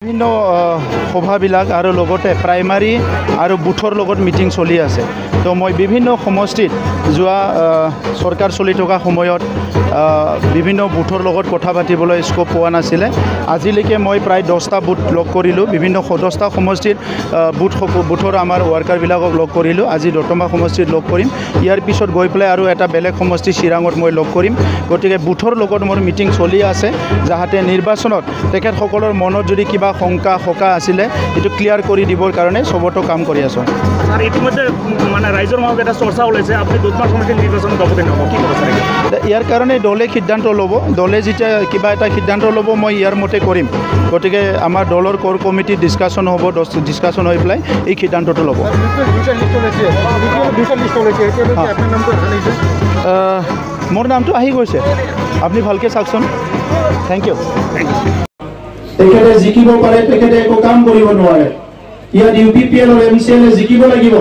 বিভিন্ন সভাবিলাক আৰু লগতে প্ৰাইমাৰী আৰু বুথৰ লগত মিটিং চলি আছে। তো মই বিভিন্ন সমষ্টিত যোৱা চৰকাৰ চলি থকা সময়ত বিভিন্ন বুথৰ লগত কথা পাতিবলৈ স্কোপ পোৱা নাছিলে। আজিলৈকে মই প্ৰায় 10টা বুথ লগ কৰিলোঁ, বিভিন্ন 10টা সমষ্টিত বুথৰ আমাৰ ৱৰ্কাৰবিলাকক লগ কৰিলোঁ। আজি দতমা সমষ্টিত লগ কৰিম, ইয়াৰ পিছত গৈ পেলাই আৰু এটা বেলেগ সমষ্টি চিৰাঙত মই লগ কৰিম। গতিকে বুথৰ লগত মোৰ মিটিং চলি আছে, যাহাতে নিৰ্বাচনত তেখেতসকলৰ মনত যদি কিবা শংকা আছিলে এইটো ক্লিয়াৰ কৰি দিবৰ কাৰণে চবতো কাম কৰি আছোঁ। স্যাৰ ইতিমধ্যে মানে ৰাইজৰ মাজত এটা চৰ্চা ওলাইছে আপুনি দতমা সমষ্টিৰ নিৰ্বাচনত অৱতীৰ্ণ হ'ব, কি ক'ব স্যাৰ? ইয়াৰ কাৰণে দলে সিদ্ধান্ত ল'ব, দলে যেতিয়া কিবা এটা সিদ্ধান্ত ল'ব মই ইয়াৰ মতে কৰিম। গতিকে আমাৰ দলৰ কোৰ কমিটি ডিছকাশ্যন হ'ব, ডিছকাশ্যন হৈ পেলাই এই সিদ্ধান্তটো ল'ব। মোৰ নামটো আহি গৈছে, আপুনি ভালকৈ চাওকচোন। Thank you. তেখেতে জিকিব পাৰে, তেখেতে একো কাম কৰিব নোৱাৰে। ইয়াত UPPL MCL জিকিব লাগিব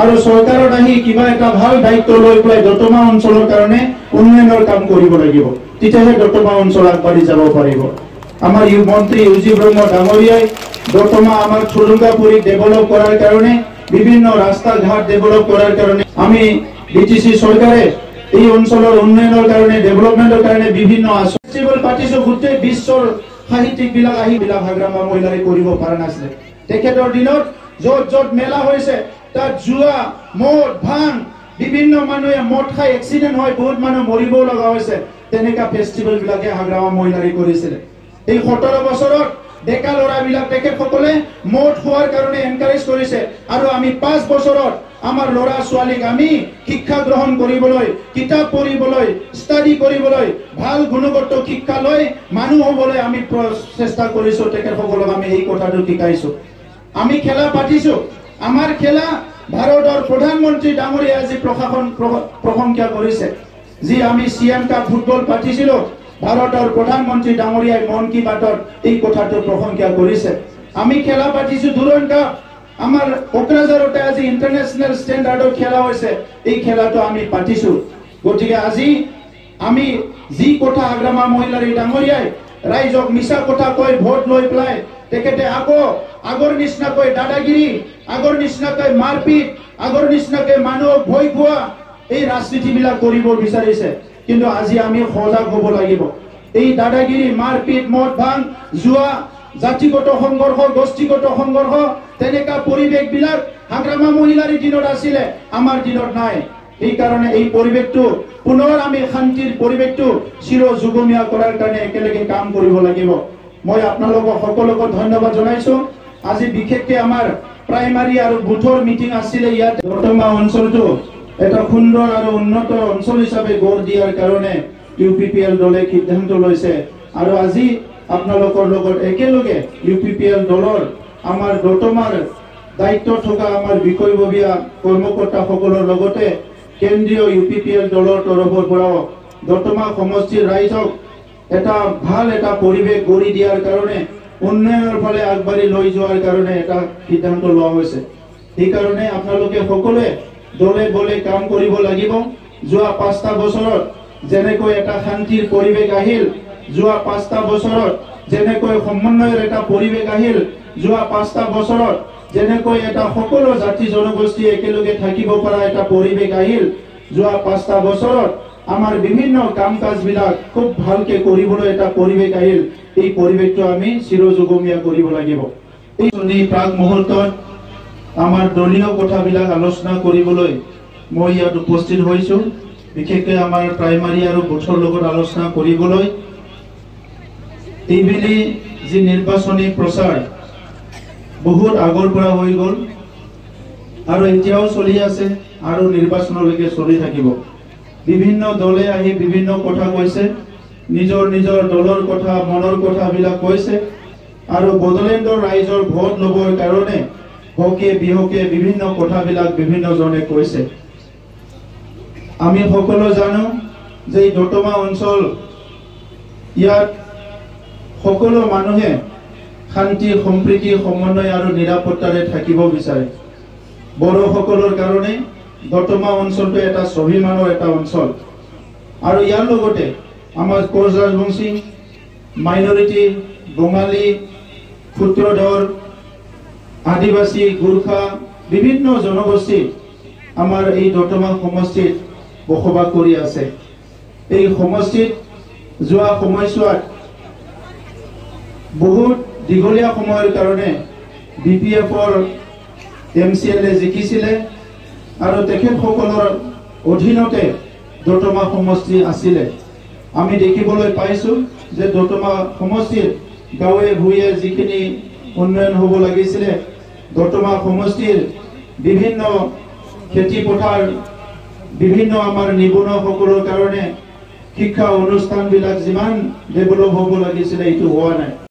আৰু চৰকাৰত আহি কিবা এটা ভাল দায়িত্ব লৈ পেলাই দতমা অঞ্চলৰ কাৰণে উন্নয়নৰ কাম কৰিব লাগিব, তেতিয়াহে দতমা অঞ্চল আগবাঢ়ি যাব পাৰিব। আমাৰ মন্ত্ৰী ইউজি ব্ৰহ্ম ডাঙৰীয়াই দতমা আমাৰ চুলুংগাপুৰীক ডেভেলপ কৰাৰ কাৰণে, বিভিন্ন ৰাস্তা ঘাট ডেভেলপ কৰাৰ কাৰণে আমি BTC চৰকাৰে এই অঞ্চলৰ উন্নয়নৰ কাৰণে, ডেভেলপমেণ্টৰ কাৰণে বিভিন্ন ফেষ্টিভেল পাতিছোঁ। গোটেই বিশ্বৰ সাহিত্যিকবিলাক আহি হাগ্ৰামা মহিলাই কৰিব পৰা নাছিলে। তেখেতৰ দিনত য'ত মেলা হৈছে তাত জুৱা, মদ, ভাং, বিভিন্ন মানুহে মদ খাই এক্সিডেণ্ট হয়, বহুত মানুহ মৰিবও লগা হৈছে। তেনেকা ফেষ্টিভেলবিলাকে হাগ্ৰামা মহিলাই কৰিছিলে। এই 17 বছৰত ডেকা ল'ৰাবিলাক তেখেতসকলে মদ খোৱাৰ কাৰণে এনকাৰেজ কৰিছে আৰু আমি 5 বছৰত আমাৰ ল'ৰা ছোৱালীক আমি শিক্ষা গ্ৰহণ কৰিবলৈ, কিতাপ পঢ়িবলৈ, ষ্টাডি কৰিবলৈ, ভাল গুণগত শিক্ষা লৈ মানুহ হ'বলৈ আমি চেষ্টা কৰিছোঁ। তেখেতসকলক আমি এই কথাটো শিকাইছোঁ। আমি খেলা পাতিছোঁ। আমাৰ খেলা ভাৰতৰ প্ৰধানমন্ত্ৰী ডাঙৰীয়াই আজি প্ৰশংসা কৰিছে। যি আমি CM কাপ ফুটবল পাতিছিলোঁ, ভাৰতৰ প্ৰধানমন্ত্ৰী ডাঙৰীয়াই মন কি বাতত এই কথাটো প্ৰশংসা কৰিছে। আমি খেলা পাতিছোঁ দুৰণ কাপ, আমাৰ কোকৰাঝাৰতে আজি ইণ্টাৰনেশ্যনেল ষ্টেণ্ডাৰ্ডৰ খেলা হৈছে, এই খেলাটো আমি পাতিছোঁ। গতিকে আজি আমি যি কথা হাগ্ৰামা মহিলাৰী ডাঙৰীয়াই ৰাইজক মিছা কথা কৈ ভোট লৈ পেলাই তেখেতে আকৌ আগৰ নিচিনাকৈ দাদাগিৰি, আগৰ নিচিনাকৈ মাৰপিট, আগৰ নিচিনাকৈ মানুহক ভয় খোৱা এই ৰাজনীতিবিলাক কৰিব বিচাৰিছে। কিন্তু আজি আমি সজাগ হ'ব লাগিব। এই দাদাগিৰি, মাৰপিট, মদ ভাং, জুৱা, জাতিগত সংঘৰ্ষ, গোষ্ঠীগত সংঘৰ্ষ, তেনেকা পৰিৱেশবিলাক হাগ্ৰামা মহিলাৰী দিনত আছিলে, আমাৰ দিনত নাই। সেইকাৰণে এই পৰিৱেশটো পুনৰ আমি শান্তিৰ পৰিৱেশটো চিৰ যুগমীয়া কৰাৰ কাৰণে একেলগে কাম কৰিব লাগিব। মই আপোনালোকক সকলোকে ধন্যবাদ জনাইছোঁ। আজি বিশেষকৈ আমাৰ প্ৰাইমাৰী আৰু বুথৰ মিটিং আছিলে। ইয়াত দতমা অঞ্চলটো এটা সুন্দৰ আৰু উন্নত অঞ্চল হিচাপে গঢ় দিয়াৰ কাৰণে UPPL দলে সিদ্ধান্ত লৈছে। আৰু আজি আপোনালোকৰ লগত একেলগে UPPL দলৰ আমাৰ দতমাৰ দায়িত্ব থকা আমাৰ বিষয়ববীয়া কৰ্মকৰ্তাসকলৰ লগতে কেন্দ্ৰীয় UPPL দলৰ তৰফৰ পৰাও দতমা সমষ্টিৰ ৰাইজক এটা ভাল এটা পৰিৱেশ গঢ়ি দিয়াৰ কাৰণে, উন্নয়নৰ ফালে আগবাঢ়ি লৈ যোৱাৰ কাৰণে এটা সিদ্ধান্ত লোৱা হৈছে। সেইকাৰণে আপোনালোকে সকলোৱে দলে বলে কাম কৰিব লাগিব। যোৱা 5টা বছৰত যেনেকৈ এটা শান্তিৰ পৰিৱেশ আহিল, যোৱা 5টা বছৰত যেনেকৈ সমন্বয়ৰ এটা পৰিৱেশ আহিল, যোৱা 5টা বছৰত যেনেকৈ এটা সকলো জাতি জনগোষ্ঠী একেলগে থাকিব পৰা এটা পৰিৱেশ আহিল, যোৱা 5টা বছৰত আমাৰ বিভিন্ন কাম কাজবিলাক খুব ভালকে কৰিবলৈ এটা পৰিৱেশ আহিল। এই পৰিৱেশটো আমি চিৰযুগমীয়া কৰিব লাগিব। এই প্ৰাক মুহূৰ্তত আমাৰ দলীয় কথাবিলাক আলোচনা কৰিবলৈ মই ইয়াত উপস্থিত হৈছোঁ। বিশেষকৈ আমাৰ প্ৰাইমাৰী আৰু বুথৰ লগত আলোচনা কৰিবলৈ। এইবেলি যি নিৰ্বাচনী প্ৰচাৰ বহুত আগৰ পৰা হৈ গ'ল আৰু এতিয়াও চলি আছে আৰু নিৰ্বাচনলৈকে চলি থাকিব। বিভিন্ন দলে আহি বিভিন্ন কথা কৈছে, নিজৰ নিজৰ দলৰ কথা, মনৰ কথাবিলাক কৈছে আৰু বড়োলেণ্ডৰ ৰাইজৰ ভোট ল'বৰ কাৰণে হকে বিহকে বিভিন্ন কথাবিলাক বিভিন্নজনে কৈছে। আমি সকলো জানো যে এই দতমা অঞ্চল, ইয়াত সকলো মানুহে শান্তি, সম্প্ৰীতি, সমন্বয় আৰু নিৰাপত্তাৰে থাকিব বিচাৰে। বড়োসকলৰ কাৰণে দতমা অঞ্চলটো এটা স্বাভিমানৰ এটা অঞ্চল আৰু ইয়াৰ লগতে আমাৰ কোচ ৰাজবংশী, মাইনৰিটি, বঙালী, সূত্ৰধৰ আদিবাসী গোৰ্খা বিভিন্ন জনগোষ্ঠী আমাৰ এই দতমা সমষ্টিত বসবাস কৰি আছে এই সমষ্টিত যোৱা সময়ছোৱাত বহুত দীঘলীয়া সময়ৰ কাৰণে বিপিএফৰ এমচিএলএ জিকিছিলে আৰু তেখেতসকলৰ অধীনতে দতমা সমষ্টি আছিলে আমি দেখিবলৈ পাইছো যে দতমা সমষ্টিৰ গাঁৱে ভূঞে যিখিনি উন্নয়ন হ'ব লাগিছিলে দতমা সমষ্টিৰ বিভিন্ন খেতি পথাৰ বিভিন্ন আমাৰ নিবনুৱাসকলৰ কাৰণে শিক্ষা অনুষ্ঠানবিলাক যিমান ডেভেলপ হ'ব লাগিছিলে এইটো হোৱা নাই